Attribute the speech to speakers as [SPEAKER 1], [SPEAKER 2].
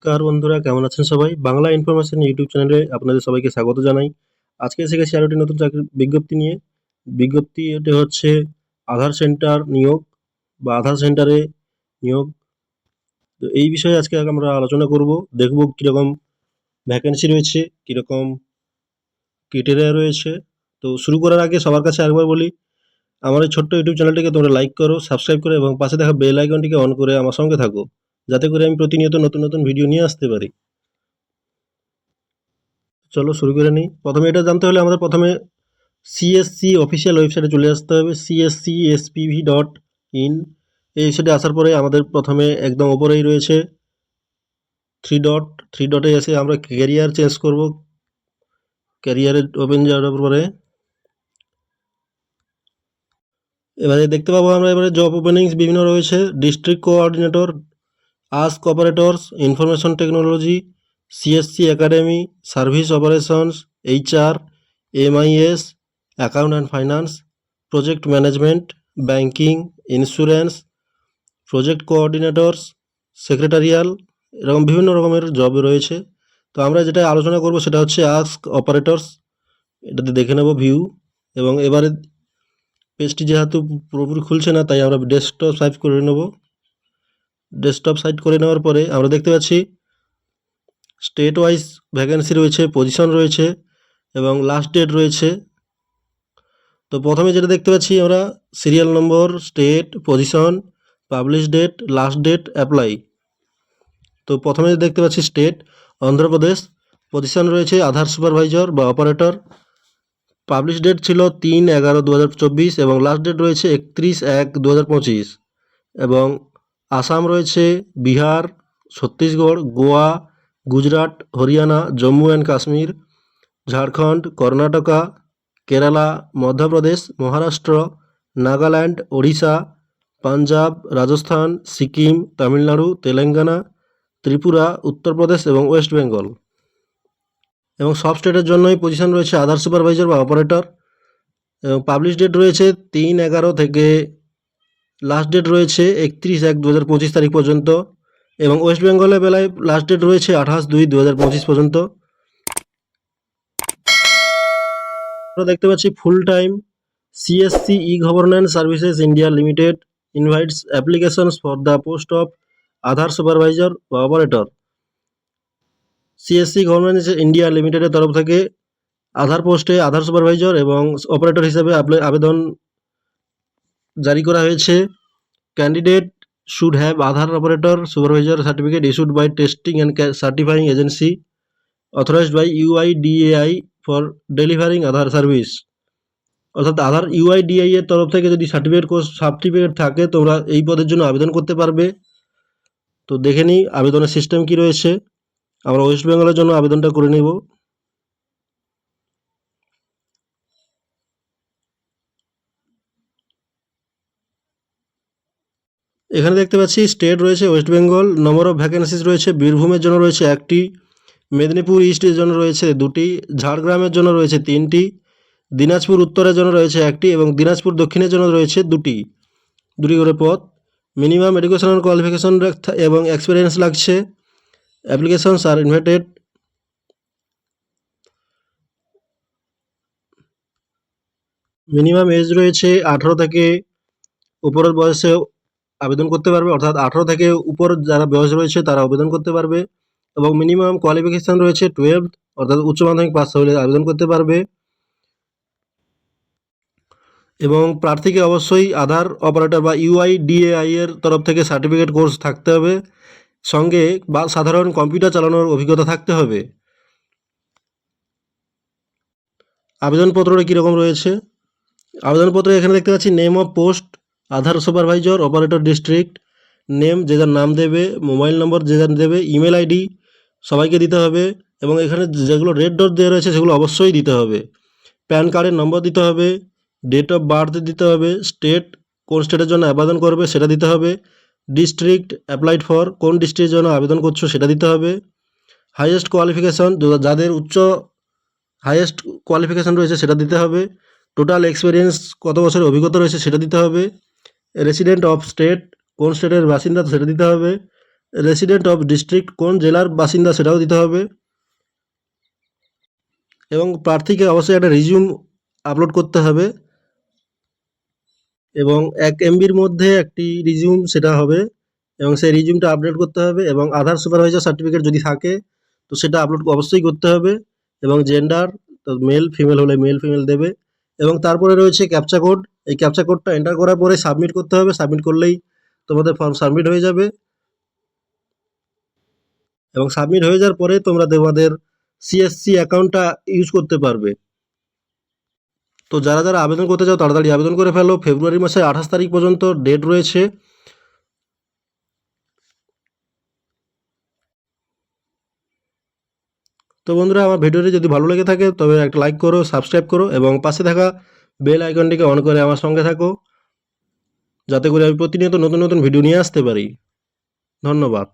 [SPEAKER 1] নমস্কার বন্ধুরা, কেমন আছেন সবাই? বাংলা ইনফরমেশন ইউটিউব চ্যানেলে আপনাদের সবাইকে স্বাগত জানাই। আজকে এসে গেছি আরো একটি নতুন চাকরির বিজ্ঞপ্তি নিয়ে। বিজ্ঞপ্তিটি হচ্ছে আধার সেন্টার নিয়োগ বা আধার সেন্টারে নিয়োগ। তো এই বিষয়ে আজকে আমরা আলোচনা করব, দেখব কীরকম ভ্যাকেন্সি রয়েছে, কীরকম ক্রাইটেরিয়া রয়েছে। তো শুরু করার আগে সবার কাছে একবার বলি, আমার এই ছোট্ট ইউটিউব চ্যানেলটিকে তোমরা লাইক করো, সাবস্ক্রাইব করো এবং পাশে দেখা বেল আইকনটিকে অন করে আমার সঙ্গে থাকো, যাতে করে আমি প্রতিনিয়ত নতুন নতুন ভিডিও নিয়ে আসতে পারি। চলো শুরু করে নিই। প্রথমে এটা জানতে হলে আমাদের প্রথমে সিএসসি অফিসিয়াল ওয়েবসাইটে চলে আসতে হবে, cscspv.in। এই ওয়েবসাইটে আসার পরে আমাদের প্রথমে একদম ওপরেই রয়েছে থ্রি ডটে এসে আমরা ক্যারিয়ার চেঞ্জ করব। ক্যারিয়ারে ওপেন যাওয়ার পরে এবারে দেখতে পাবো আমরা এবারে জব ওপেনিংস বিভিন্ন রয়েছে। District coordinator, ask operators, information technology, CSC academy, service operations, HR, MIS, account and finance, project management, banking, insurance, project কোঅর্ডিনেটরস, secretarial, এরকম বিভিন্ন রকমের জব রয়েছে। তো আমরা যেটা আলোচনা করব সেটা হচ্ছে আস্ক অপারেটরস। এটাতে দেখে নেব ভিউ। এবং এবারে পেজটি যেহেতু পুরোপুরি খুলছে না, তাই আমরা ডেস্কটপ সাইড করে নেব। ডেস্কটপ সাইড করে নেওয়ার পরে আমরা দেখতে পাচ্ছি স্টেট ওয়াইজ ভ্যাকেন্সি রয়েছে, পজিশন রয়েছে এবং লাস্ট ডেট রয়েছে। তো প্রথমে যেটা দেখতে পাচ্ছি আমরা serial number, state, position, publish date, last date, apply. তো প্রথমে দেখতে পাচ্ছি স্টেট অন্ধ্রপ্রদেশ, পজিশন রয়েছে আধার সুপারভাইজার বা অপারেটর। পাবলিশ ডেট ছিল 3/11/2024 এবং লাস্ট ডেট রয়েছে 31/1/2025। এবং আসাম রয়েছে, বিহার, ছত্তিশগড়, গোয়া, গুজরাট, হরিয়ানা, জম্মু অ্যান্ড কাশ্মীর, ঝাড়খণ্ড, কর্ণাটকা, কেরালা, মধ্যপ্রদেশ, মহারাষ্ট্র, নাগাল্যান্ড, ওড়িশা, পাঞ্জাব, রাজস্থান, সিকিম, তামিলনাড়ু, তেলেঙ্গানা, ত্রিপুরা, উত্তরপ্রদেশ এবং ওয়েস্ট বেঙ্গল। এবং সব স্টেটের জন্যই পজিশন রয়েছে আধার সুপারভাইজার বা অপারেটর। এবং পাবলিশ ডেট রয়েছে 3/11 থেকে লাস্ট ডেট রয়েছে 31/1/2025 তারিখ পর্যন্ত। এবং ওয়েস্ট বেঙ্গলের বেলায় লাস্ট ডেট রয়েছে 28/2/2025 পর্যন্ত। আমরা দেখতে পাচ্ছি full time CSC E governance services India limited invites applications for the post of Aadhaar supervisor বা অপারেটর। সিএসসি গভর্নেন্স ইন্ডিয়া লিমিটেডের তরফ থেকে আধার পোস্টে আধার সুপারভাইজার এবং অপারেটর হিসেবে আবেদন জারি করা হয়েছে। Candidate should have Aadhaar operator supervisor certificate issued by testing and certifying agency authorized by UIDAI for delivering Aadhaar service। অর্থাৎ আধার ইউআইডিআই এর তরফ থেকে যদি সার্টিফিকেট থাকে তোমরা এই পদের জন্য আবেদন করতে পারবে। তো দেখে নিই আবেদনের সিস্টেম কি রয়েছে। আমরা ওয়েস্ট বেঙ্গলের জন্য আবেদনটা করে নেব। এখানে দেখতে পাচ্ছি স্টেট রয়েছে West Bengal, number of vacancies রয়েছে বীরভূমের জন্য রয়েছে 1টি, মেদিনীপুর ইস্টের জন্য রয়েছে 2টি, ঝাড়গ্রামের জন্য রয়েছে 3টি, দিনাজপুর উত্তরের জন্য রয়েছে 1টি এবং দিনাজপুর দক্ষিণের জন্য রয়েছে 2টি করে পদ। মিনিমাম এডুকেশনাল কোয়ালিফিকেশন এবং এক্সপিরিয়েন্স লাগছে। Applications are invited. Minimum age রয়েছে 18 থেকে উপরের বয়সে আবেদন করতে পারবে, অর্থাৎ 18 থেকে উপর যারা বয়স রয়েছে তারা আবেদন করতে পারবে। এবং মিনিমাম কোয়ালিফিকেশান রয়েছে 12, অর্থাৎ উচ্চ মাধ্যমিক পাস হলে আবেদন করতে পারবে। এবং প্রার্থীকে অবশ্যই আধার অপারেটর বা ইউআইডিএআই এর তরফ থেকে সার্টিফিকেট কোর্স থাকতে হবে, সঙ্গে বা সাধারণ কম্পিউটার চালানোর অভিজ্ঞতা থাকতে হবে। আবেদনপত্রটা কীরকম রয়েছে? আবেদনপত্রে এখানে দেখতে পাচ্ছি name of post Aadhaar supervisor operator district, name যে যার নাম দেবে, মোবাইল নম্বর যে যার দেবে, ইমেল আইডি সবাইকে দিতে হবে। এবং এখানে যেগুলো রেড ডট দেওয়া রয়েছে সেগুলো অবশ্যই দিতে হবে। প্যান কার্ডের নম্বর দিতে হবে, ডেট অফ বার্থ দিতে হবে, স্টেট কোন স্টেটের জন্য আবেদন করবে সেটা দিতে হবে, ডিস্ট্রিক্ট অ্যাপ্লাইড ফর কোন ডিস্ট্রিক্টের জন্য আবেদন করছো সেটা দিতে হবে, হাইয়েস্ট কোয়ালিফিকেশন যাদের হাইয়েস্ট কোয়ালিফিকেশান রয়েছে সেটা দিতে হবে, টোটাল এক্সপিরিয়েন্স কত বছরের অভিজ্ঞতা রয়েছে সেটা দিতে হবে, রেসিডেন্ট অফ স্টেট কোন স্টেটের বাসিন্দা সেটা দিতে হবে, রেসিডেন্ট অফ ডিস্ট্রিক্ট, কোন জেলার বাসিন্দা সেটাও দিতে হবে। এবং প্রার্থীকে অবশ্যই একটা রিজিউম আপলোড করতে হবে এবং 1 MBর মধ্যে একটি রিজিউম সেটা হবে এবং সেই রিজিউমটা আপডেট করতে হবে এবং আধার সুপারভাইজার সার্টিফিকেট যদি থাকে তো সেটা আপলোড অবশ্যই করতে হবে এবং জেন্ডার তো মেল ফিমেল হলে মেল ফিমেল দেবে এবং তারপরে রয়েছে ক্যাপচা কোড। এই ক্যাপচা কোডটা এন্টার করার পরে সাবমিট করতে হবে। সাবমিট করলেই তোমাদের ফর্ম সাবমিট হয়ে যাবে এবং সাবমিট হয়ে যাওয়ার পরে তোমরা তোমাদের সিএসসি অ্যাকাউন্টটা ইউজ করতে পারবে। তো যারা আবেদন করতে চাও তাড়াতাড়ি আবেদন করে ফেলো। ফেব্রুয়ারি মাসের 28 তারিখ পর্যন্ত ডেট রয়েছে। তো বন্ধুরা, আমার ভিডিওটি যদি ভালো লেগে থাকে তবে একটা লাইক করো, সাবস্ক্রাইব করো এবং পাশে থাকা বেল আইকনটিকে অন করে আমার সঙ্গে থাকো, যাতে করে আমি প্রতিনিয়ত নতুন নতুন ভিডিও নিয়ে আসতে পারি। ধন্যবাদ।